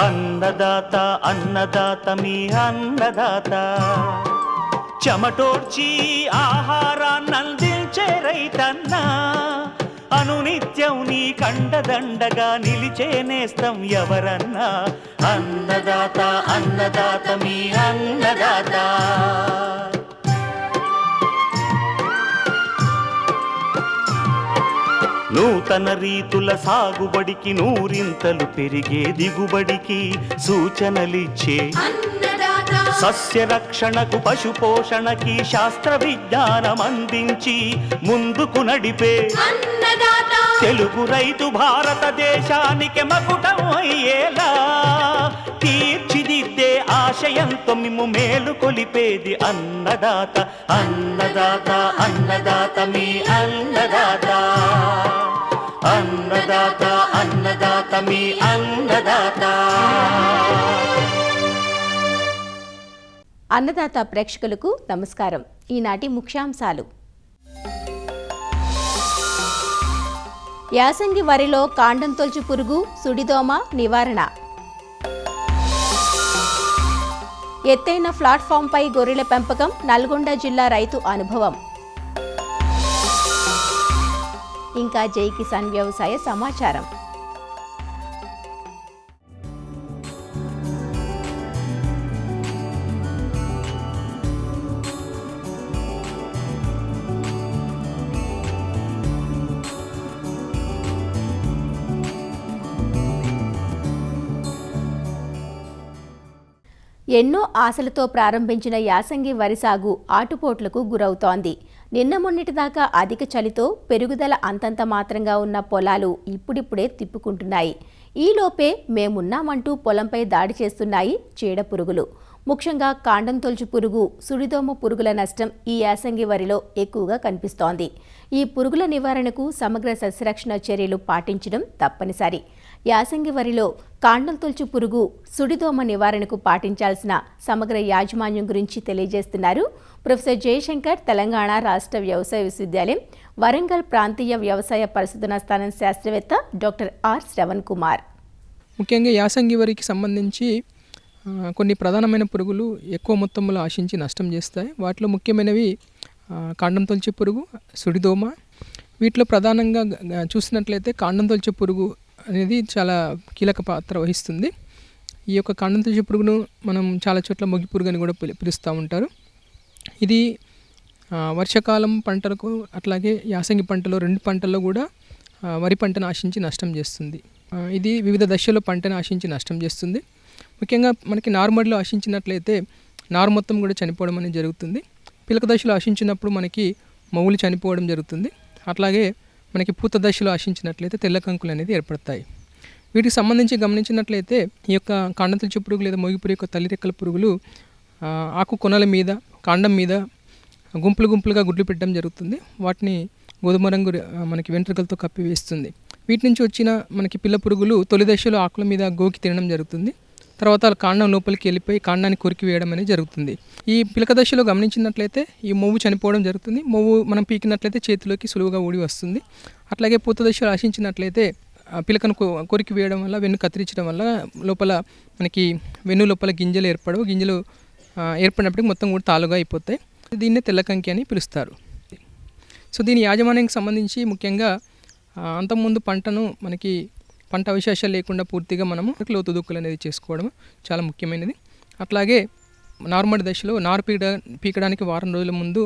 అన్నదాత అన్నదాత మీ అన్నదాత, చెమటోడ్చి ఆహారాన్నందించే రైతన్న, అనునిత్యం నీ కండదండగా నిలిచే నేస్తం ఎవరన్నా. అన్నదాత అన్నదాత మీ అన్నదాత. నూతన రీతుల సాగుబడికి, నూరింతలు పెరిగే దిగుబడికి సూచనలిచ్చే సస్య రక్షణకు, పశు పోషణకి శాస్త్ర విజ్ఞానం అందించి ముందుకు నడిపే తెలుగు రైతు భారతదేశానికి మకుటం అయ్యేలా తీర్చిదిద్దే ఆశయంతో మిమ్ము మేలు కొలిపేది అన్నదాత. అన్నదాత అన్నదాత మీ అన్నదాత. అన్నదాత అన్నదాత మీ అన్నదాత. అన్నదాత ప్రేక్షకులకు నమస్కారం. ఈనాటి ముఖ్యాంశాలు: యాసంగి వరిలో కాండం తొలచు పురుగు, సుడిదోమ నివారణ. ఎత్తైన ప్లాట్ఫామ్పై గొర్రెల పెంపకం, నల్గొండ జిల్లా రైతు అనుభవం. ఇంకా జై కిసాన్ వ్యవసాయ సమాచారం. ఎన్నో ఆశలతో ప్రారంభించిన యాసంగి వరి సాగు ఆటుపోట్లకు గురవుతోంది. నిన్న మొన్నటిదాకా అధిక చలితో పెరుగుదల అంతంత మాత్రంగా ఉన్న పొలాలు ఇప్పుడిప్పుడే తిప్పుకుంటున్నాయి. ఈలోపే మేమున్నామంటూ పొలంపై దాడి చేస్తున్నాయి చీడ పురుగులు. ముఖ్యంగా కాండం తొలచు పురుగు, సుడిదోమ పురుగుల నష్టం ఈ యాసంగి వరిలో ఎక్కువగా కనిపిస్తోంది. ఈ పురుగుల నివారణకు సమగ్ర సస్యరక్షణ చర్యలు పాటించడం తప్పనిసరి. యాసంగి వరిలో కాండం తొలచు పురుగు, సుడిదోమ నివారణకు పాటించాల్సిన సమగ్ర యాజమాన్యం గురించి తెలియజేస్తున్నారు ప్రొఫెసర్ జయశంకర్, తెలంగాణ రాష్ట్ర వ్యవసాయ విశ్వవిద్యాలయం వరంగల్ ప్రాంతీయ వ్యవసాయ పరిశోధనా స్థానం శాస్త్రవేత్త డాక్టర్ ఆర్ శ్రవణ్ కుమార్. ముఖ్యంగా యాసంగి వరికి సంబంధించి కొన్ని ప్రధానమైన పురుగులు ఎక్కువ మొత్తంలో ఆశించి నష్టం చేస్తాయి. వాటిలో ముఖ్యమైనవి కాండం తొలచే పురుగు, సుడిదోమ. వీటిలో ప్రధానంగా చూసినట్లయితే కాండం తొలచే పురుగు అనేది చాలా కీలక పాత్ర వహిస్తుంది. ఈ యొక్క కాండం తొలచే పురుగును మనం చాలా చోట్ల మొగి పురుగు అని కూడా పిలుస్తూ ఉంటారు. ఇది వర్షాకాలం పంటలకు అట్లాగే యాసంగి పంటలో రెండు పంటల్లో కూడా వరి పంటను ఆశించి నష్టం చేస్తుంది. ఇది వివిధ దశల్లో పంటను ఆశించి నష్టం చేస్తుంది. ముఖ్యంగా మనకి నారుమడిలో ఆశించినట్లయితే నారు మొత్తం కూడా చనిపోవడం అనేది జరుగుతుంది. పిలక దశలో ఆశించినప్పుడు మనకి మొవ్వులు చనిపోవడం జరుగుతుంది. అట్లాగే మనకి పూత దశలో ఆశించినట్లయితే తెల్ల కంకులు అనేది ఏర్పడతాయి. వీటికి సంబంధించి గమనించినట్లయితే ఈ యొక్క కాండం తొలచే పురుగు లేదా మొగి పురుగు యొక్క తల్లి రెక్కల పురుగులు ఆకు కొనల మీద, కాండం మీద గుంపులు గుంపులుగా గుడ్లు పెట్టడం జరుగుతుంది. వాటిని గోధుమ రంగు మనకి వెంట్రుకలతో కప్పివేస్తుంది. వీటి నుంచి వచ్చిన మనకి పిల్ల పురుగులు తొలి దశలో ఆకుల మీద గోకి తినడం జరుగుతుంది. తర్వాత కాండం లోపలికి వెళ్ళిపోయి కాండాన్ని కొరికి వేయడం అనేది జరుగుతుంది. ఈ పిలక దశలో గమనించినట్లయితే ఈ మొవ్వు చనిపోవడం జరుగుతుంది. మొవ్వు మనం పీకినట్లయితే చేతిలోకి సులువుగా ఊడి వస్తుంది. అట్లాగే పూత దశలో ఆశించినట్లయితే పిలకను కొరికి వేయడం వల్ల, వెన్ను కత్తిరించడం వల్ల లోపల మనకి వెన్ను లోపల గింజలు ఏర్పడవు. గింజలు ఏర్పడినప్పటికీ మొత్తం కూడా తాలుగా అయిపోతాయి. దీన్నే తెల్లకంకి అని పిలుస్తారు. సో దీని యాజమాన్యానికి సంబంధించి ముఖ్యంగా అంతకుముందు పంటను మనకి పంట అవశేషాలు లేకుండా పూర్తిగా మనము లోతు దుక్కులు అనేది చేసుకోవడం చాలా ముఖ్యమైనది. అట్లాగే నారుమడి దశలో నారు పీకడానికి వారం రోజుల ముందు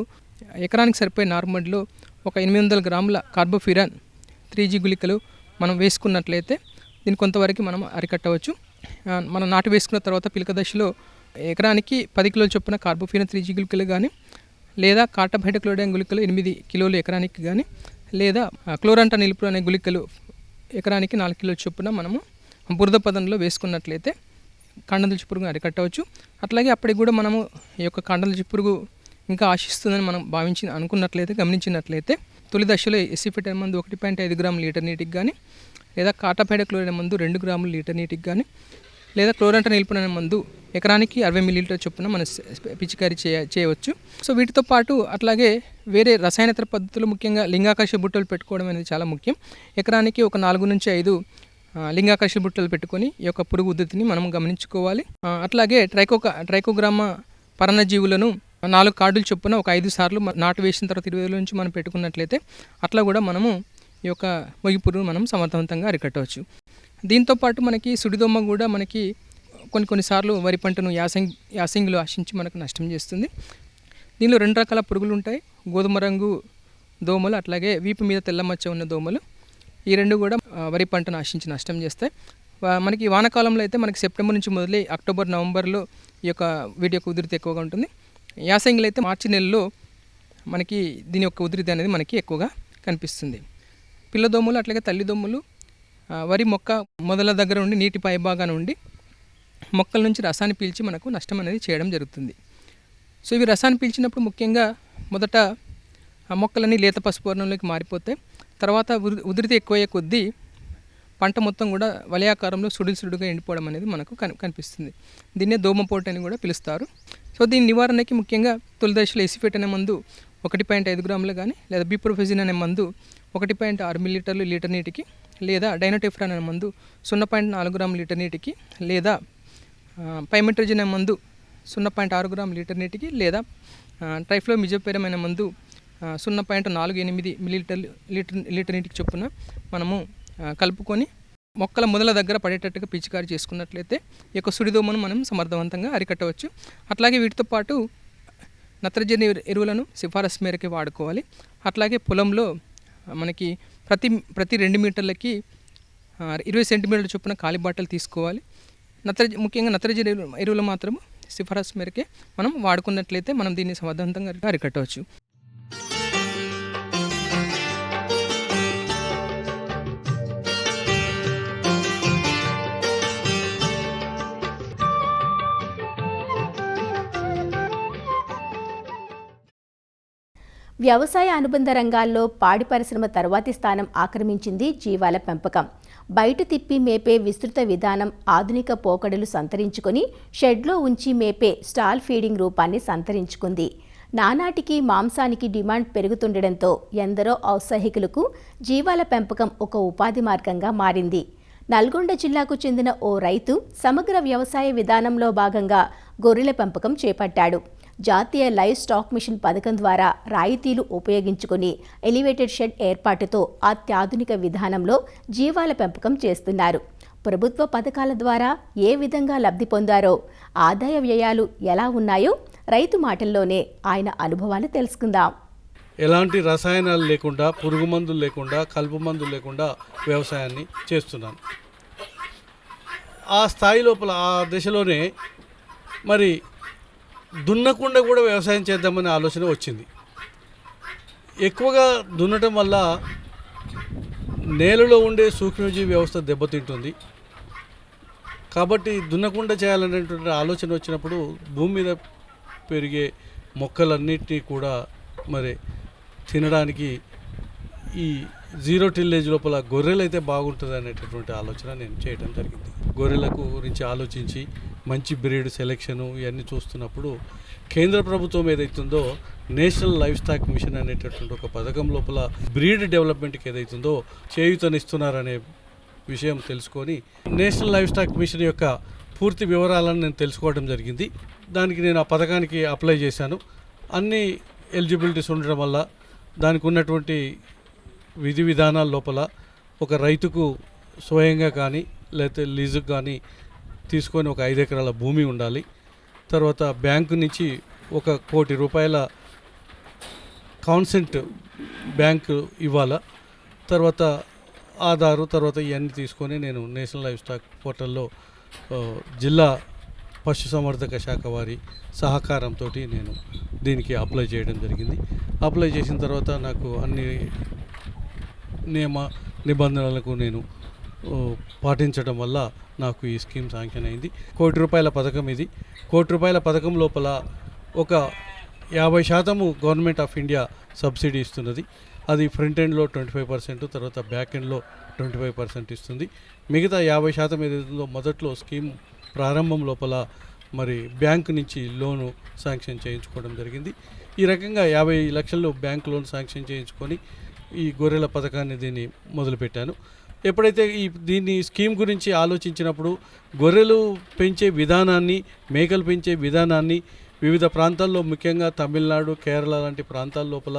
ఎకరానికి సరిపోయే నారుమడిలో ఒక 800 గ్రాముల కార్బోఫిరాన్ 3G గుళికలు మనం వేసుకున్నట్లయితే దీన్ని కొంతవరకు మనం అరికట్టవచ్చు. మనం నాటు వేసుకున్న తర్వాత పిలక దశలో ఎకరానికి 10 కిలోల చొప్పున కార్బోఫిరాన్ 3G గుళికలు కానీ, లేదా కార్టాబైటోక్లోరైడ్ గుళికలు 8 కిలోలు ఎకరానికి కానీ, లేదా క్లోరంటా నిలుపు అనే గుళికలు ఎకరానికి 4 కిలోల చొప్పున మనము బురద పదంలో వేసుకున్నట్లయితే కాండం తొలచే పురుగును అరికట్టవచ్చు. అట్లాగే అప్పటికి కూడా మనము ఈ యొక్క కాండం తొలచే పురుగు ఇంకా ఆశిస్తుందని మనం గమనించినట్లయితే తొలి దశలో ఎసిఫెట్ మందు 1.5 గ్రాముల లీటర్ నీటికి కానీ, లేదా కార్టాబైటోక్లోరైడ్ మందు 2 గ్రాముల లీటర్ నీటికి కానీ, లేదా క్లోరంటా నిలుపు అనే మందు ఎకరానికి 60 మిల్లీలీటర్ చొప్పున మనం పిచికారీ చేయవచ్చు. సో వీటితో పాటు అట్లాగే వేరే రసాయనేతర పద్ధతులు, ముఖ్యంగా లింగాకర్ష బుట్టలు పెట్టుకోవడం అనేది చాలా ముఖ్యం. ఎకరానికి ఒక 4 నుంచి 5 లింగాకర్షి బుట్టలు పెట్టుకొని ఈ యొక్క పురుగు ఉధృతిని మనం గమనించుకోవాలి. అట్లాగే ట్రైకోగ్రామా పరాన్నజీవులను 4 కార్డులు చొప్పున ఒక 5 సార్లు నాటు వేసిన తర్వాత 20 రోజుల నుంచి మనం పెట్టుకున్నట్లయితే అట్లా కూడా మనము ఈ యొక్క మొగి పురుగును మనం సమర్థవంతంగా అరికట్టవచ్చు. దీంతోపాటు మనకి సుడిదోమ కూడా మనకి కొన్నిసార్లు వరి పంటను యాసంగిలో ఆశించి మనకు నష్టం చేస్తుంది. దీనిలో 2 రకాల పురుగులు ఉంటాయి. గోధుమ రంగు దోమలు, అట్లాగే వీపు మీద తెల్ల మచ్చ ఉన్న దోమలు. ఈ 2 కూడా వరి పంటను ఆశించి నష్టం చేస్తాయి. మనకి వానాకాలంలో అయితే మనకి సెప్టెంబర్ నుంచి మొదలై అక్టోబర్ నవంబర్లో వీటి యొక్క ఉధృతి ఎక్కువగా ఉంటుంది. యాసంగిలో అయితే మార్చి నెలలో మనకి దీని యొక్క ఉధృతి అనేది మనకి ఎక్కువగా కనిపిస్తుంది. పిల్లదోమలు అట్లాగే తల్లిదోమలు వరి మొక్క మొదల దగ్గర ఉండి నీటి పైభాగాన ఉండి మొక్కల నుంచి రసాన్ని పీల్చి మనకు నష్టం అనేది చేయడం జరుగుతుంది. సో ఇవి రసాన్ని పీల్చినప్పుడు ముఖ్యంగా మొదట ఆ మొక్కలన్నీ లేత పసుపు వర్ణంలోకి మారిపోతాయి. తర్వాత ఉధృతి ఎక్కువయ్యే కొద్దీ పంట మొత్తం కూడా వలయాకారంలో సుడుగా ఎండిపోవడం అనేది మనకు కనిపిస్తుంది. దీన్నే దోమపోటు అని కూడా పిలుస్తారు. సో దీని నివారణకి ముఖ్యంగా తొలి దశలో ఎసిఫేట్ అనే మందు 1.5 గ్రాములు కానీ, లేదా బిప్రోఫెజిన్ అనే మందు 1.6 మిల్లీలీటర్లు లీటర్ నీటికి, లేదా డైనోటెఫ్రాన్ అనే మందు 0.4 గ్రాములు లీటర్ నీటికి, లేదా పైమెట్రోజిన్ అనే మందు 0.6 గ్రాములు లీటర్ నీటికి, లేదా ట్రైఫ్లోమిజోపెరమ్ అనే మందు 0.48 మిల్లీలీటర్లు లీటర్ నీటికి చొప్పున మనము కలుపుకొని మొక్కల మొదల దగ్గర పడేటట్టుగా పిచికారీ చేసుకున్నట్లయితే ఈ యొక్క సుడిదోమను మనం సమర్థవంతంగా అరికట్టవచ్చు. అట్లాగే వీటితో పాటు నత్రజని ఎరువులను సిఫారసు మేరకి వాడుకోవాలి. అట్లాగే పొలంలో మనకి ప్రతి 2 మీటర్లకి 20 సెంటీమీటర్ల చొప్పున ఖాళీ బాటలు తీసుకోవాలి. ముఖ్యంగా నత్రజని ఎరువులు మాత్రం సిఫారసు మేరకే మనం వాడుకున్నట్లయితే మనం దీన్ని సమర్థవంతంగా అరికట్టవచ్చు. వ్యవసాయ అనుబంధ రంగాల్లో పాడి పరిశ్రమ తర్వాతి స్థానం ఆక్రమించింది జీవాల పెంపకం. బయట తిప్పి మేపే విస్తృత విధానం ఆధునిక పోకడలు సంతరించుకొని షెడ్లో ఉంచి మేపే స్టాల్ ఫీడింగ్ రూపాన్ని సంతరించుకుంది. నానాటికి మాంసానికి డిమాండ్ పెరుగుతుండటంతో ఎందరో ఔత్సాహికులకు జీవాల పెంపకం ఒక ఉపాధి మార్గంగా మారింది. నల్గొండ జిల్లాకు చెందిన ఓ రైతు సమగ్ర వ్యవసాయ విధానంలో భాగంగా గొర్రెల పెంపకం చేపట్టాడు. జాతీయ లైవ్ స్టాక్ మిషన్ పథకం ద్వారా రాయితీలు ఉపయోగించుకుని ఎలివేటెడ్ షెడ్ ఏర్పాటుతో అత్యాధునిక విధానంలో జీవాల పెంపకం చేస్తున్నారు. ప్రభుత్వ పథకాల ద్వారా ఏ విధంగా లబ్ధి పొందారో, ఆదాయ వ్యయాలు ఎలా ఉన్నాయో రైతు మాటల్లోనే ఆయన అనుభవాలు తెలుసుకుందాం. ఎలాంటి రసాయనాలు లేకుండా, పురుగు మందులు లేకుండా, కలుపు మందులు లేకుండా వ్యవసాయాన్ని చేస్తున్నాను. ఆ స్థాయి లోపల, ఆ దశలోనే మరి దున్నకుండా కూడా వ్యవసాయం చేద్దామనే ఆలోచన వచ్చింది. ఎక్కువగా దున్నటం వల్ల నేలలో ఉండే సూక్ష్మజీవి వ్యవస్థ దెబ్బతింటుంది. కాబట్టి దున్నకుండా చేయాలనేటువంటి ఆలోచన వచ్చినప్పుడు భూమి మీద పెరిగే మొక్కలన్నిటినీ కూడా మరి తినడానికి ఈ జీరో టిల్లేజ్ లోపల గొర్రెలు అయితే బాగుంటుంది అనేటటువంటి ఆలోచన నేను చేయడం జరిగింది. గొర్రెలకు గురించి ఆలోచించి మంచి బ్రీడ్ సెలెక్షను ఇవన్నీ చూస్తున్నప్పుడు కేంద్ర ప్రభుత్వం ఏదైతుందో నేషనల్ లైవ్ స్టాక్ మిషన్ అనేటటువంటి ఒక పథకం లోపల బ్రీడ్ డెవలప్మెంట్కి ఏదైతుందో చేయూతనిస్తున్నారనే విషయం తెలుసుకొని నేషనల్ లైవ్ స్టాక్ మిషన్ యొక్క పూర్తి వివరాలను నేను తెలుసుకోవడం జరిగింది. దానికి నేను ఆ పథకానికి అప్లై చేశాను. అన్ని ఎలిజిబిలిటీస్ ఉండడం వల్ల దానికి ఉన్నటువంటి విధి విధానాల లోపల ఒక రైతుకు స్వయంగా కానీ లేకపోతే లీజుకు కానీ తీసుకొని ఒక 5 ఎకరాల భూమి ఉండాలి. తర్వాత బ్యాంకు నుంచి 1 కోటి రూపాయల కాన్సెంట్ బ్యాంకు ఇవ్వాలా. తర్వాత ఆధారు, తర్వాత ఇవన్నీ తీసుకొని నేను నేషనల్ లైవ్ స్టాక్ పోర్టల్లో జిల్లా పశుసంవర్ధక శాఖ వారి సహకారంతో నేను దీనికి అప్లై చేయడం జరిగింది. అప్లై చేసిన తర్వాత నాకు అన్ని నియమ నిబంధనలకు నేను పాటించడం వల్ల నాకు ఈ స్కీమ్ శాంక్షన్ అయింది. 1 కోటి రూపాయల పథకం ఇది. 1 కోటి రూపాయల పథకం లోపల ఒక 50% గవర్నమెంట్ ఆఫ్ ఇండియా సబ్సిడీ ఇస్తున్నది. అది ఫ్రంట్ ఎండ్లో 25%, తర్వాత బ్యాక్ ఎండ్లో 25% ఇస్తుంది. మిగతా 50% ఏదైతుందో మొదట్లో స్కీమ్ ప్రారంభం లోపల మరి బ్యాంకు నుంచి లోను శాంక్షన్ చేయించుకోవడం జరిగింది. ఈ రకంగా 50 లక్షలు బ్యాంక్ లోన్ శాంక్షన్ చేయించుకొని ఈ గొర్రెల పథకాన్ని దీన్ని మొదలుపెట్టాను. ఎప్పుడైతే దీన్ని స్కీమ్ గురించి ఆలోచించినప్పుడు గొర్రెలు పెంచే విధానాన్ని, మేకలు పెంచే విధానాన్ని వివిధ ప్రాంతాల్లో, ముఖ్యంగా తమిళనాడు, కేరళ లాంటి ప్రాంతాల లోపల,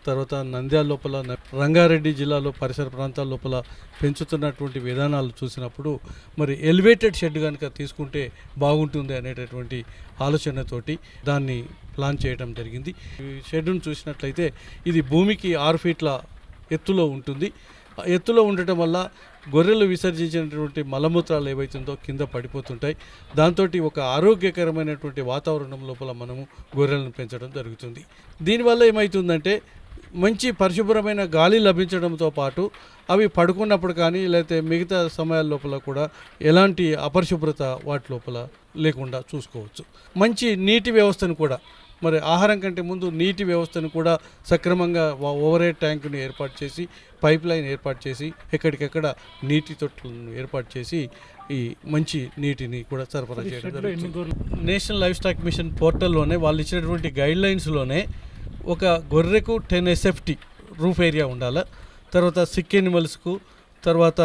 తర్వాత నంద్యాల లోపల, రంగారెడ్డి జిల్లాలో పరిసర ప్రాంతాల లోపల పెంచుతున్నటువంటి విధానాలు చూసినప్పుడు మరి ఎలివేటెడ్ షెడ్ కనుక తీసుకుంటే బాగుంటుంది అనేటటువంటి ఆలోచనతోటి దాన్ని ప్లాన్ చేయడం జరిగింది. ఈ షెడ్ను చూసినట్లయితే ఇది భూమికి 6 ఫీట్ల ఎత్తులో ఉంటుంది. ఎత్తులో ఉండటం వల్ల గొర్రెలు విసర్జించినటువంటి మలమూత్రాలు ఏవైతుందో కింద పడిపోతుంటాయి. దాంతో ఒక ఆరోగ్యకరమైనటువంటి వాతావరణం లోపల మనము గొర్రెలను పెంచడం జరుగుతుంది. దీనివల్ల ఏమవుతుందంటే మంచి పరిశుభ్రమైన గాలి లభించడంతో పాటు అవి పడుకున్నప్పుడు కానీ లేకపోతే మిగతా సమయాల లోపల కూడా ఎలాంటి అపరిశుభ్రత వాటి లోపల లేకుండా చూసుకోవచ్చు. మంచి నీటి వ్యవస్థను కూడా, మరి ఆహారం కంటే ముందు నీటి వ్యవస్థను కూడా సక్రమంగా ఓవర్ హెడ్ ట్యాంకుని ఏర్పాటు చేసి, పైప్ లైన్ ఏర్పాటు చేసి, ఎక్కడికెక్కడ నీటి తొట్టులను ఏర్పాటు చేసి ఈ మంచి నీటిని కూడా సరఫరా చేయడం జరుగుతుంది. నేషనల్ లైఫ్ స్టాక్ మిషన్ పోర్టల్లోనే వాళ్ళు ఇచ్చినటువంటి గైడ్లైన్స్లోనే ఒక గొర్రెకు 10 SFT రూఫ్ ఏరియా ఉండాలి, తర్వాత సిక్ ఎనిమల్స్కు, తర్వాత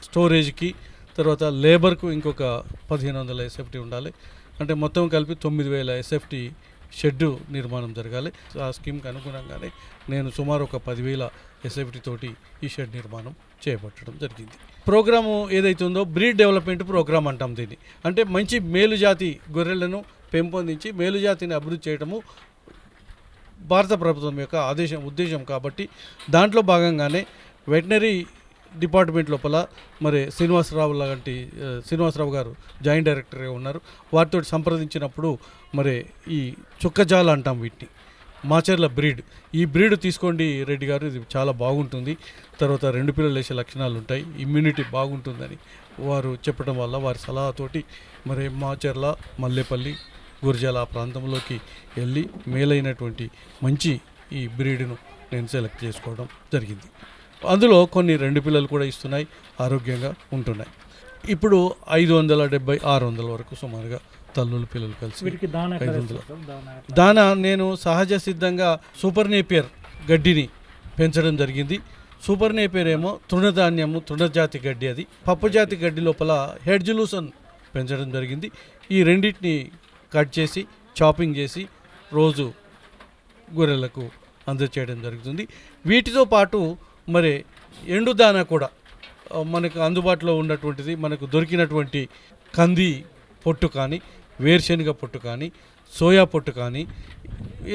స్టోరేజ్కి, తర్వాత లేబర్కు ఇంకొక 1500 SFT ఉండాలి. అంటే మొత్తం కలిపి 9000 SFT షెడ్ నిర్మాణం జరగాలి. ఆ స్కీమ్కి అనుగుణంగానే నేను సుమారు ఒక 10,000 SFT తోటి ఈ షెడ్ నిర్మాణం చేపట్టడం జరిగింది. ప్రోగ్రాము ఏదైతుందో బ్రీడ్ డెవలప్మెంట్ ప్రోగ్రామ్ అంటాం దీన్ని. అంటే మంచి మేలుజాతి గొర్రెలను పెంపొందించి మేలుజాతిని అభివృద్ధి చేయడము భారత ప్రభుత్వం యొక్క ఉద్దేశం కాబట్టి దాంట్లో భాగంగానే వెటనరీ డిపార్ట్మెంట్ లోపల మరి శ్రీనివాసరావు గారు జాయింట్ డైరెక్టర్గా ఉన్నారు. వారితో సంప్రదించినప్పుడు మరి ఈ చుక్కజాల అంటాం వీటిని, మాచర్ల బ్రీడ్, ఈ బ్రీడ్ తీసుకోండి రెడ్డి గారు, ఇది చాలా బాగుంటుంది, తర్వాత 2 పిల్లలు వేసే లక్షణాలు ఉంటాయి, ఇమ్యూనిటీ బాగుంటుందని వారు చెప్పడం వల్ల వారి సలహాతోటి మరి మాచర్ల, మల్లేపల్లి, గుర్జాల ఆ ప్రాంతంలోకి వెళ్ళి మేలైనటువంటి మంచి ఈ బ్రీడ్ను నేను సెలెక్ట్ చేసుకోవడం జరిగింది. అందులో కొన్ని 2 పిల్లలు కూడా ఇస్తున్నాయి, ఆరోగ్యంగా ఉంటున్నాయి. ఇప్పుడు 570-600 వరకు సుమారుగా తల్లులు పిల్లలు కలిసి 500. దానా నేను సహజ సిద్ధంగా సూపర్ నేపియర్ గడ్డిని పెంచడం జరిగింది. సూపర్ నేపియర్ ఏమో తృణజాతి గడ్డి, అది పప్పు జాతి గడ్డి లోపల హెడ్జులూసన్ పెంచడం జరిగింది. ఈ రెండింటిని కట్ చేసి చాపింగ్ చేసి రోజు గొర్రెలకు అందజేయడం జరుగుతుంది. వీటితో పాటు మరి ఎండుదానా కూడా మనకు అందుబాటులో ఉన్నటువంటిది, మనకు దొరికినటువంటి కంది పొట్టు కానీ, వేరుశెనగ పొట్టు కానీ, సోయా పొట్టు కానీ,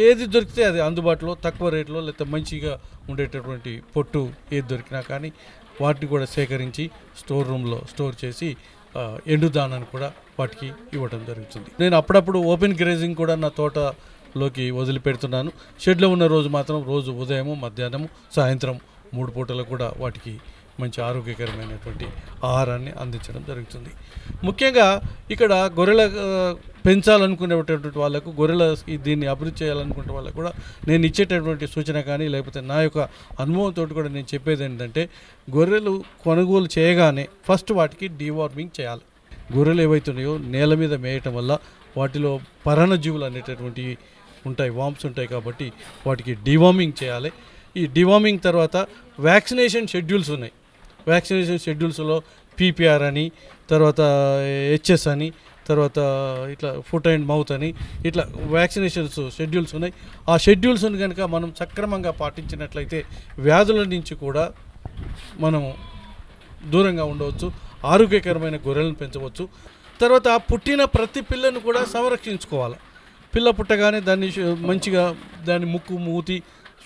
ఏది దొరికితే అది అందుబాటులో తక్కువ రేట్లో లేకపోతే మంచిగా ఉండేటటువంటి పొట్టు ఏది దొరికినా కానీ వాటిని కూడా సేకరించి స్టోర్ రూమ్లో స్టోర్ చేసి ఎండుదానాన్ని కూడా వాటికి ఇవ్వడం జరుగుతుంది. నేను అప్పుడప్పుడు ఓపెన్ గ్రేజింగ్ కూడా నా తోటలోకి వదిలిపెడుతున్నాను. షెడ్లో ఉన్న రోజు మాత్రం రోజు ఉదయము, మధ్యాహ్నము, సాయంత్రం 3 పూటలు కూడా వాటికి మంచి ఆరోగ్యకరమైనటువంటి ఆహారాన్ని అందించడం జరుగుతుంది. ముఖ్యంగా ఇక్కడ గొర్రెల పెంచాలనుకునేటటువంటి వాళ్ళకు, గొర్రెల దీన్ని అభివృద్ధి చేయాలనుకునే వాళ్ళకు కూడా నేను ఇచ్చేటటువంటి సూచన కానీ లేకపోతే నా యొక్క అనుభవంతో కూడా నేను చెప్పేది ఏంటంటే, గొర్రెలు కొనుగోలు చేయగానే ఫస్ట్ వాటికి డీవార్మింగ్ చేయాలి. గొర్రెలు ఏవైతున్నాయో నేల మీద మేయటం వల్ల వాటిలో పరాన్నజీవులు అనేటటువంటివి ఉంటాయి, వామ్స్ ఉంటాయి, కాబట్టి వాటికి డీవార్మింగ్ చేయాలి. ఈ డీవార్మింగ్ తర్వాత వ్యాక్సినేషన్ షెడ్యూల్స్ ఉన్నాయి. వ్యాక్సినేషన్ షెడ్యూల్స్లో PPR అని, తర్వాత HS అని, తర్వాత ఇట్లా ఫుట్ అండ్ మౌత్ అని, ఇట్లా వ్యాక్సినేషన్స్ షెడ్యూల్స్ ఉన్నాయి. ఆ షెడ్యూల్స్ని కనుక మనం సక్రమంగా పాటించినట్లయితే వ్యాధుల నుంచి కూడా మనం దూరంగా ఉండవచ్చు, ఆరోగ్యకరమైన గొర్రెలను పెంచవచ్చు. తర్వాత పుట్టిన ప్రతి పిల్లను కూడా సంరక్షించుకోవాలి. పిల్ల పుట్టగానే దాన్ని మంచిగా దాని ముక్కు మూతి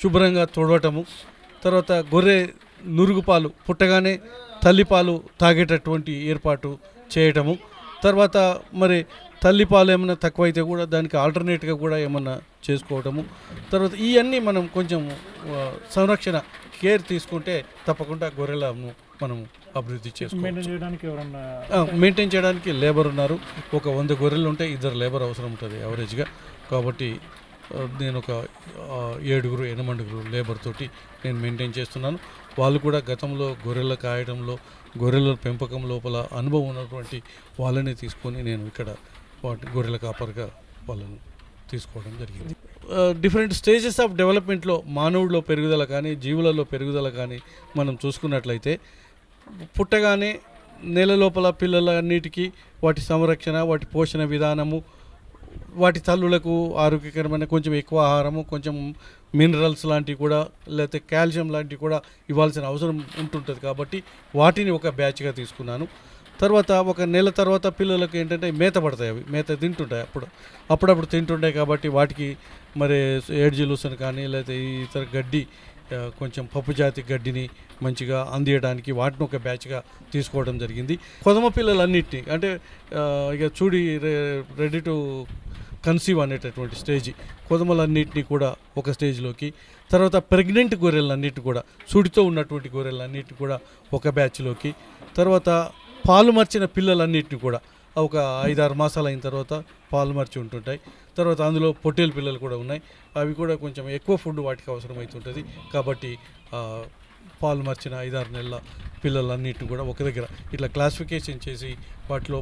శుభ్రంగా తొడవటము, తర్వాత గొర్రె నురుగుపాలు పుట్టగానే తల్లిపాలు తాగేటటువంటి ఏర్పాటు చేయటము, తర్వాత మరి తల్లిపాలు ఏమైనా తక్కువైతే కూడా దానికి ఆల్టర్నేట్గా కూడా ఏమన్నా చేసుకోవటము. తర్వాత ఇవన్నీ మనం కొంచెం సంరక్షణ కేర్ తీసుకుంటే తప్పకుండా గొర్రెలను మనం అభివృద్ధి చేసుకోవచ్చు. మెయింటైన్ చేయడానికి లేబర్ ఉన్నారు. ఒక 100 గొర్రెలు ఉంటే 2 లేబర్ అవసరం ఉంటుంది యావరేజ్గా. కాబట్టి నేను ఒక 7-8 లేబర్ తోటి నేను మెయింటైన్ చేస్తున్నాను. వాళ్ళు కూడా గతంలో గొర్రెల కాయడంలో, గొర్రెల పెంపకం లోపల అనుభవం ఉన్నటువంటి వాళ్ళని తీసుకొని నేను ఇక్కడ గొర్రెల కాపరిగా వాళ్ళను తీసుకోవడం జరిగింది. డిఫరెంట్ స్టేజెస్ ఆఫ్ డెవలప్మెంట్లో మానవుడిలో పెరుగుదల కానీ జీవులలో పెరుగుదల కానీ మనం చూసుకున్నట్లయితే పుట్టగానే నెల లోపల పిల్లలన్నిటికీ వాటి సంరక్షణ, వాటి పోషణ విధానము, వాటి తల్లులకు ఆరోగ్యకరమైన కొంచెం ఎక్కువ ఆహారము, కొంచెం మినరల్స్ లాంటివి కూడా లేకపోతే కాల్షియం లాంటివి కూడా ఇవ్వాల్సిన అవసరం ఉంటుంటుంది. కాబట్టి వాటిని ఒక బ్యాచ్గా తీసుకున్నాను. తర్వాత ఒక నెల తర్వాత పిల్లలకు ఏంటంటే మేత పడతాయి, అవి మేత తింటుంటాయి, అప్పుడప్పుడు తింటుంటాయి. కాబట్టి వాటికి మరి ఏడ్జిలూసన్ కానీ లేకపోతే ఇతర గడ్డి, కొంచెం పప్పు జాతి గడ్డిని మంచిగా అందియడానికి వాటిని ఒక బ్యాచ్గా తీసుకోవడం జరిగింది. కొదమ పిల్లలన్నింటినీ అంటే ఇక చూడి రెడీ టు కన్సీవ్ అనేటటువంటి స్టేజ్ కొదమలన్నింటినీ కూడా ఒక స్టేజ్లోకి, తర్వాత ప్రెగ్నెంట్ గొర్రెలన్నింటినీ కూడా సూడితో ఉన్నటువంటి గొర్రెలన్నింటినీ కూడా ఒక బ్యాచ్లోకి, తర్వాత పాలు మర్చిన పిల్లలన్నింటినీ కూడా ఒక 5-6 మాసాలు అయిన తర్వాత పాలు మర్చి ఉంటుంటాయి. తర్వాత అందులో పొట్టేలు పిల్లలు కూడా ఉన్నాయి, అవి కూడా కొంచెం ఎక్కువ ఫుడ్ వాటికి అవసరమవుతుంటుంది. కాబట్టి పాలు మర్చిన 5-6 నెలల పిల్లలన్నింటినీ కూడా ఒక దగ్గర ఇట్లా క్లాసిఫికేషన్ చేసి వాటిలో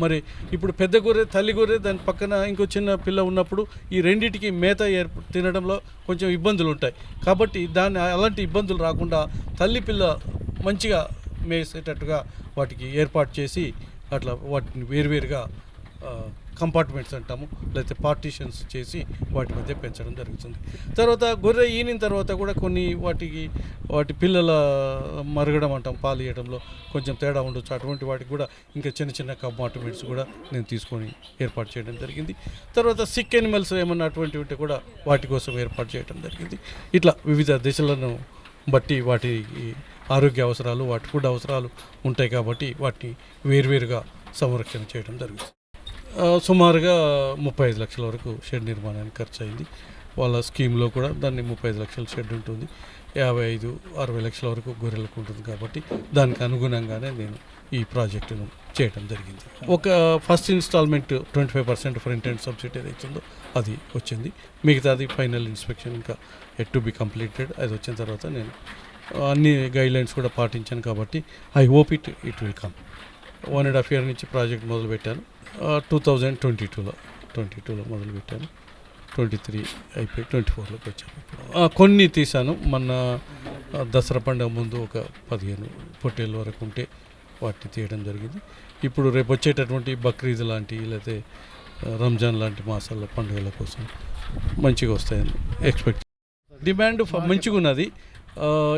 మరి ఇప్పుడు పెద్ద గొర్రె, తల్లి గొర్రె, దాని పక్కన ఇంకో చిన్న పిల్ల ఉన్నప్పుడు ఈ రెండింటికి మేత తినడంలో కొంచెం ఇబ్బందులు ఉంటాయి. కాబట్టి అలాంటి ఇబ్బందులు రాకుండా తల్లి పిల్ల మంచిగా మేసేటట్టుగా వాటికి ఏర్పాటు చేసి అట్లా వాటిని వేరువేరుగా కంపార్ట్మెంట్స్ అంటాము, లేకపోతే పార్టీషన్స్ చేసి వాటి మధ్య పెంచడం జరుగుతుంది. తర్వాత గొర్రె ఈనిన తర్వాత కూడా కొన్ని వాటి పిల్లల మరగడం అంటాం, పాలు ఇవ్వడంలో కొంచెం తేడా ఉండొచ్చు. అటువంటి వాటికి కూడా ఇంకా చిన్న చిన్న కంపార్ట్మెంట్స్ కూడా నేను తీసుకొని ఏర్పాటు చేయడం జరిగింది. తర్వాత సిక్ ఎనిమల్స్ ఏమన్నా అటువంటివి ఉంటే కూడా వాటి కోసం ఏర్పాటు చేయడం జరిగింది. ఇట్లా వివిధ దశలను బట్టి వాటి ఆరోగ్య అవసరాలు, వాటి ఫుడ్ అవసరాలు ఉంటాయి. కాబట్టి వాటిని వేరువేరుగా సంరక్షణ చేయడం జరుగుతుంది. సుమారుగా 35 లక్షల వరకు షెడ్ నిర్మాణానికి ఖర్చు అయింది. వాళ్ళ స్కీమ్లో కూడా దాన్ని 35 లక్షల షెడ్ ఉంటుంది, 55-60 లక్షల వరకు గొర్రెలకు ఉంటుంది. కాబట్టి దానికి అనుగుణంగానే నేను ఈ ప్రాజెక్టును చేయడం జరిగింది. ఒక first installment 25% front end subsidy ఏదైతుందో అది వచ్చింది. మిగతాది ఫైనల్ ఇన్స్పెక్షన్ ఇంకా ఎట్ టు బి కంప్లీటెడ్. అది వచ్చిన తర్వాత నేను అన్ని గైడ్లైన్స్ కూడా పాటించాను. కాబట్టి I hope it will come. 1.5 year నుంచి ప్రాజెక్ట్ మొదలుపెట్టాను. 2022లో మొదలుపెట్టాను. 23 అయిపోయి 24లోకి వచ్చాను. కొన్ని తీసాను. మొన్న దసరా పండుగ ముందు ఒక 15 పొట్టేళ్ళ వరకు ఉంటే వాటిని తీయడం జరిగింది. ఇప్పుడు రేపు వచ్చేటటువంటి బక్రీద్ లాంటి లేకపోతే రంజాన్ లాంటి మాసాల పండుగల కోసం మంచిగా వస్తాయని ఎక్స్పెక్ట్. డిమాండ్ మంచిగా ఉన్నది.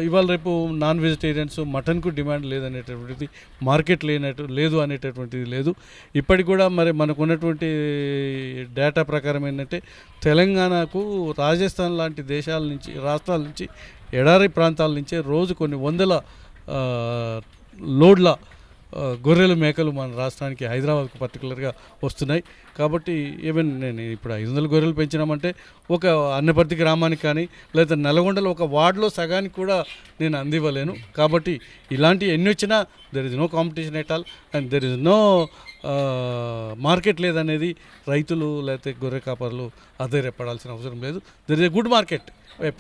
ఇవాళ రేపు నాన్ వెజిటేరియన్స్ మటన్కు డిమాండ్ లేదనేటటువంటిది, మార్కెట్ లేదు అనేటటువంటిది లేదు. ఇప్పటికి కూడా మరి మనకు ఉన్నటువంటి డేటా ప్రకారం ఏంటంటే తెలంగాణకు రాజస్థాన్ లాంటి రాష్ట్రాల నుంచి ఎడారి ప్రాంతాల నుంచే రోజు కొన్ని వందల లోడ్ల గొర్రెలు, మేకలు మన రాష్ట్రానికి హైదరాబాద్కు పర్టికులర్గా వస్తున్నాయి. కాబట్టి ఈవెన్ నేను ఇప్పుడు 500 గొర్రెలు పెంచినామంటే ఒక అన్నపర్తి గ్రామానికి కానీ లేదా నల్గొండలో ఒక వార్డులో సగానికి కూడా నేను అందివ్వలేను. కాబట్టి ఇలాంటి ఎన్ని వచ్చినా there is no competition at all and there is no market లేదనేది రైతులు లేకపోతే గొర్రె కాపర్లు ఆశ్చర్యపడాల్సిన అవసరం లేదు. There is a good market,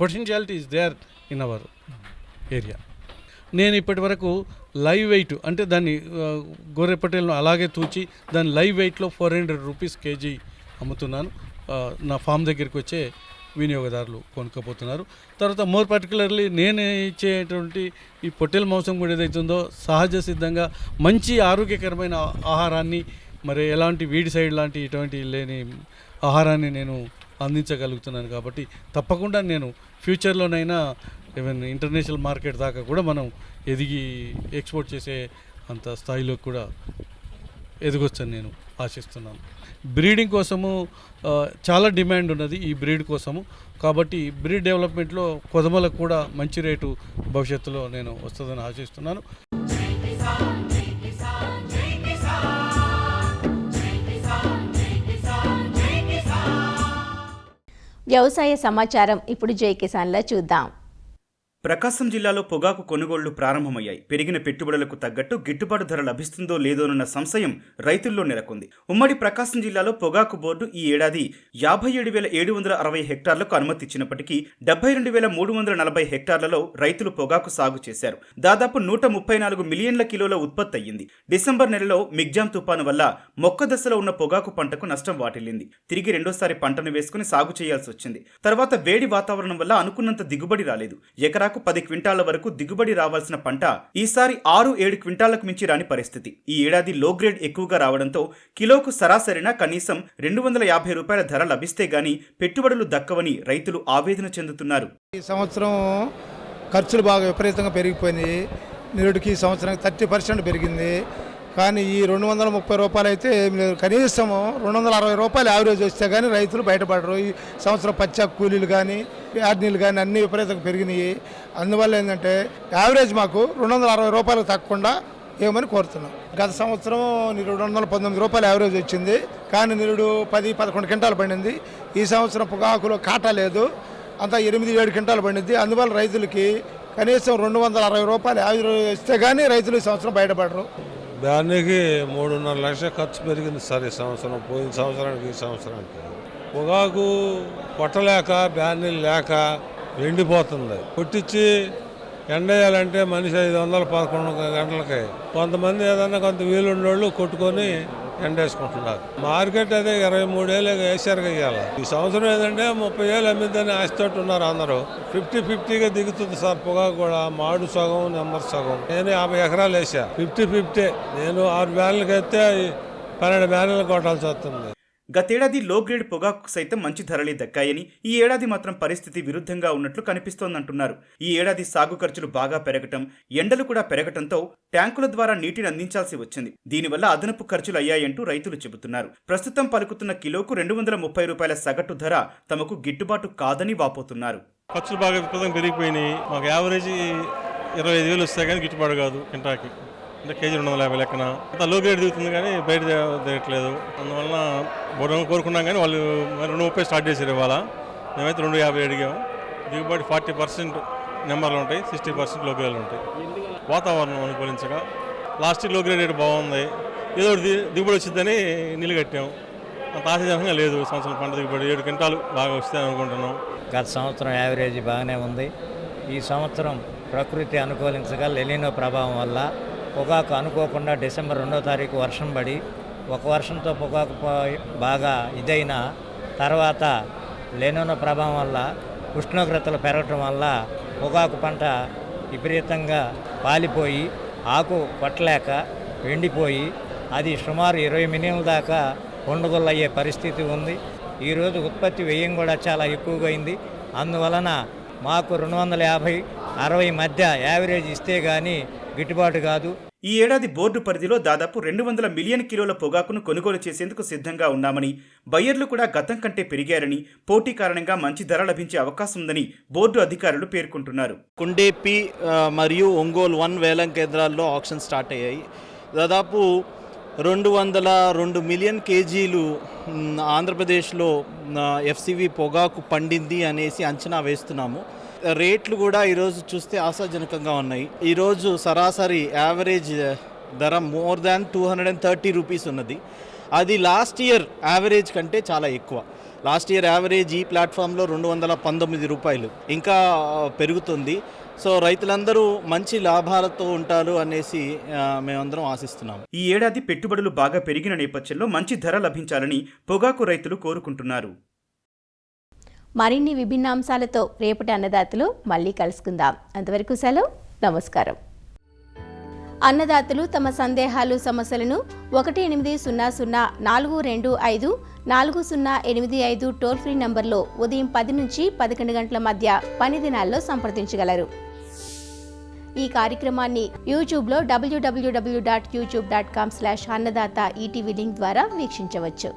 potentiality is there in our area. నేను ఇప్పటి వరకు లైవ్ వెయిట్ అంటే దాన్ని గొర్రె పొట్టేలను అలాగే తూచి దాని లైవ్ వెయిట్లో 400 రూపీస్ కేజీ అమ్ముతున్నాను. నా ఫామ్ దగ్గరికి వచ్చే వినియోగదారులు కొనుక్కపోతున్నారు. తర్వాత మోర్ పర్టికులర్లీ నేను ఇచ్చేటువంటి ఈ పొట్టేల మాంసం కూడా ఏదైతుందో సహజ సిద్ధంగా మంచి ఆరోగ్యకరమైన ఆహారాన్ని, మరి ఎలాంటి వీడి సైడ్ లాంటి ఇటువంటి లేని ఆహారాన్ని నేను అందించగలుగుతున్నాను. కాబట్టి తప్పకుండా నేను ఫ్యూచర్లోనైనా ఈవెన్ ఇంటర్నేషనల్ మార్కెట్ దాకా కూడా మనం ఎదిగి ఎక్స్పోర్ట్ చేసే అంత స్థాయిలో కూడా ఎదగొచ్చని నేను ఆశిస్తున్నాను. బ్రీడింగ్ కోసము చాలా డిమాండ్ ఉన్నది ఈ బ్రీడ్ కోసము. కాబట్టి బ్రీడ్ డెవలప్మెంట్లో కొదమలకు కూడా మంచి రేటు భవిష్యత్తులో నేను వస్తుందని ఆశిస్తున్నాను. వ్యవసాయ సమాచారం ఇప్పుడు జై కిసాన్లో చూద్దాం. ప్రకాశం జిల్లాలో పొగాకు కొనుగోళ్లు ప్రారంభమయ్యాయి. పెరిగిన పెట్టుబడులకు తగ్గట్టు గిట్టుబాటు ధర లభిస్తుందో లేదోనన్న సంశయం రైతుల్లో నెలకొంది. ఉమ్మడి ప్రకాశం జిల్లాలో పొగాకు బోర్డు ఈ ఏడాది 57,760 హెక్టార్లకు అనుమతి ఇచ్చినప్పటికీ 72,340 హెక్టార్లలో రైతులు పొగాకు సాగు చేశారు. దాదాపు 134 మిలియన్ల కిలోల ఉత్పత్తి అయ్యింది. డిసెంబర్ నెలలో మిగ్జాం తుపాను వల్ల మొక్క దశలో ఉన్న పొగాకు పంటకు నష్టం వాటిల్లింది. తిరిగి రెండోసారి పంటను వేసుకుని సాగు చేయాల్సి వచ్చింది. తర్వాత వేడి వాతావరణం వల్ల అనుకున్నంత దిగుబడి రాలేదు. ఎకరాకు ఎకరాకు 10 క్వింటాల వరకు దిగుబడి రావాల్సిన పంట ఈసారి 6-7 క్వింటాలకు మించి రాని పరిస్థితి. ఈ ఏడాది లో గ్రేడ్ ఎక్కువగా రావడంతో కిలోకు సరాసరిన కనీసం 250 రూపాయల ధర లభిస్తే గాని పెట్టుబడులు దక్కవని రైతులు ఆవేదన చెందుతున్నారు. ఈ సంవత్సరం ఖర్చులు బాగా విపరీతంగా పెరిగిపోయినాయి. నిరుడికి ఈ సంవత్సరానికి 30% పెరిగింది. కానీ ఈ 230 రూపాయలు అయితే ఏం లేదు. కనీసం 260 రూపాయలు యావరేజ్ వస్తే కానీ రైతులు బయటపడరు. ఈ సంవత్సరం పచ్చ కూలీలు కానీ యార్నీలు కానీ అన్నీ విపరీతంగా పెరిగినాయి. అందువల్ల ఏంటంటే యావరేజ్ మాకు 260 రూపాయలకు తగ్గకుండా ఏమని కోరుతున్నాం. గత సంవత్సరం 219 రూపాయలు యావరేజ్ వచ్చింది. కానీ నిరుడు 10-11 క్వింటాలు పండింది. ఈ సంవత్సరం పొగాకులో కాటా లేదు, అంతా 8-7 క్వింటాలు పండింది. అందువల్ల రైతులకి కనీసం 260 రూపాయలు యావరేజ్ వస్తే కానీ రైతులు ఈ సంవత్సరం బయటపడరు. బ్యానీకి 3.5 లక్షల ఖర్చు పెరిగింది సార్ ఈ సంవత్సరం, పోయిన సంవత్సరానికి ఈ సంవత్సరానికి. పొగాకు కొట్టలేక బ్యానీలు లేక ఎండిపోతుంది. కొట్టించి ఎండేయాలంటే మనిషి 511 గంటలకి. కొంతమంది ఏదన్నా కొంత వీలున్నోళ్ళు కొట్టుకొని ఎండేసుకుంటున్నారు. మార్కెట్ అదే 23 ఏళ్ళు వేసారు ఇవాళ. ఈ సంవత్సరం ఏదంటే 30 ఏళ్ళు అమ్మిద్దని ఆశతోటి ఉన్నారు అందరూ. 50-50గా దిగుతుంది సార్ పొగాకు కూడా. మాడు సగం, నెంబర్ సగం. నేను 50 ఎకరాలు వేసా. 50-50. నేను 6 బ్యాన్లకు అయితే 12 బ్యాన్లు కొట్టాల్సి వస్తుంది. గతేడాది లో గ్రేడ్ పొగాకు సైతం మంచి ధరలే దక్కాయని, ఈ ఏడాది మాత్రం పరిస్థితి విరుద్ధంగా ఉన్నట్లు కనిపిస్తోందంటున్నారు. ఈ ఏడాది సాగు ఖర్చులు బాగా పెరగటం, ఎండలు కూడా పెరగటంతో ట్యాంకుల ద్వారా నీటిని అందించాల్సి వచ్చింది. దీనివల్ల అదనపు ఖర్చులు అయ్యాయంటూ రైతులు చెబుతున్నారు. ప్రస్తుతం పలుకుతున్న కిలోకు 230 రూపాయల సగటు ధర తమకు గిట్టుబాటు కాదని వాపోతున్నారు. ఖర్చులు బాగా విపరీతంగా పెరిగిపోయినాయి. మాకు యావరేజ్ 25,000 వస్తాయి కానీ గిట్టుబాటు కాదు. కింటాకి అంటే కేజీ 250 లెక్కన. అంత లో గ్రేడ్ దిగుతుంది కానీ బయట దిగట్లేదు. అందువలన బోర్డు కోరుకున్నాం కానీ వాళ్ళు 230 స్టార్ట్ చేశారు ఇవాళ. మేమైతే 250 అడిగాము. దిగుబడి 40% నెంబర్లు ఉంటాయి, 60% లో గ్రేడ్లు ఉంటాయి. వాతావరణం అనుకూలించగా లాస్ట్ లో గ్రేడ్ రేటు బాగుంది. ఏదో దిగుబడి వచ్చిందని నీళ్ళు కట్టాము. అంత ఆశాజనకంగా లేదు. సంవత్సరం పంట దిగుబడి 7 క్వింటాలు బాగా వస్తాయని అనుకుంటున్నాం. గత సంవత్సరం యావరేజ్ బాగానే ఉంది. ఈ సంవత్సరం ప్రకృతి అనుకూలించగా ఎలినో ప్రభావం వల్ల పొగాకు అనుకోకుండా డిసెంబర్ 2వ తారీఖు వర్షం పడి, ఒక వర్షంతో పొగాకు బాగా ఇదైన తర్వాత లెనినో ప్రభావం వల్ల ఉష్ణోగ్రతలు పెరగటం వల్ల పొగాకు పంట విపరీతంగా పాలిపోయి ఆకు కొట్టలేక ఎండిపోయి అది సుమారు 20 మిలియన్ల దాకా కొనుగోలు పరిస్థితి ఉంది. ఈరోజు ఉత్పత్తి వ్యయం కూడా చాలా ఎక్కువగా అయింది. అందువలన మాకు 250-60 మధ్య యావరేజ్ ఇస్తే కానీ గిట్టుబాటు కాదు. ఈ ఏడాది బోర్డు పరిధిలో దాదాపు 200 మిలియన్ కిలోల పొగాకును కొనుగోలు చేసేందుకు సిద్ధంగా ఉన్నామని, బయ్యర్లు కూడా గతం కంటే పెరిగారని, పోటీ కారణంగా మంచి ధర లభించే అవకాశం ఉందని బోర్డు అధికారులు పేర్కొంటున్నారు. కుండేపి మరియు ఒంగోలు 1 వేలం కేంద్రాల్లో ఆక్షన్ స్టార్ట్ అయ్యాయి. దాదాపు 202 మిలియన్ కేజీలు ఆంధ్రప్రదేశ్లో ఎఫ్సివి పొగాకు పండింది అనేసి అంచనా వేస్తున్నాము. రేట్లు కూడా ఈరోజు చూస్తే ఆశాజనకంగా ఉన్నాయి. ఈరోజు సరాసరి యావరేజ్ ధర మోర్ దాన్ 230 రూపీస్ ఉన్నది. అది లాస్ట్ ఇయర్ యావరేజ్ కంటే చాలా ఎక్కువ. లాస్ట్ ఇయర్ యావరేజ్ ఈ ప్లాట్ఫామ్లో 219 రూపాయలు. ఇంకా పెరుగుతుంది. సో రైతులందరూ మంచి లాభాలతో ఉంటారు అనేసి మేమందరం ఆశిస్తున్నాం. ఈ ఏడాది పెట్టుబడులు బాగా పెరిగిన నేపథ్యంలో మంచి ధర లభించాలని పొగాకు రైతులు కోరుకుంటున్నారు. మరిన్ని విభిన్న అంశాలతో రేపటి అన్నదాతలు మళ్ళీ కలుసుకుందాం. అంతవరకు సెలవు, నమస్కారం. అన్నదాతలు తమ సందేహాలు, సమస్యలను 1800-425-4085 టోల్ ఫ్రీ నంబర్లో ఉదయం 10 నుంచి 11 గంటల మధ్య పని దినాల్లో సంప్రదించగలరు. ఈ కార్యక్రమాన్ని యూట్యూబ్లో www.youtube.com/అన్నదాత ఈటీవీ లింక్ ద్వారా వీక్షించవచ్చు.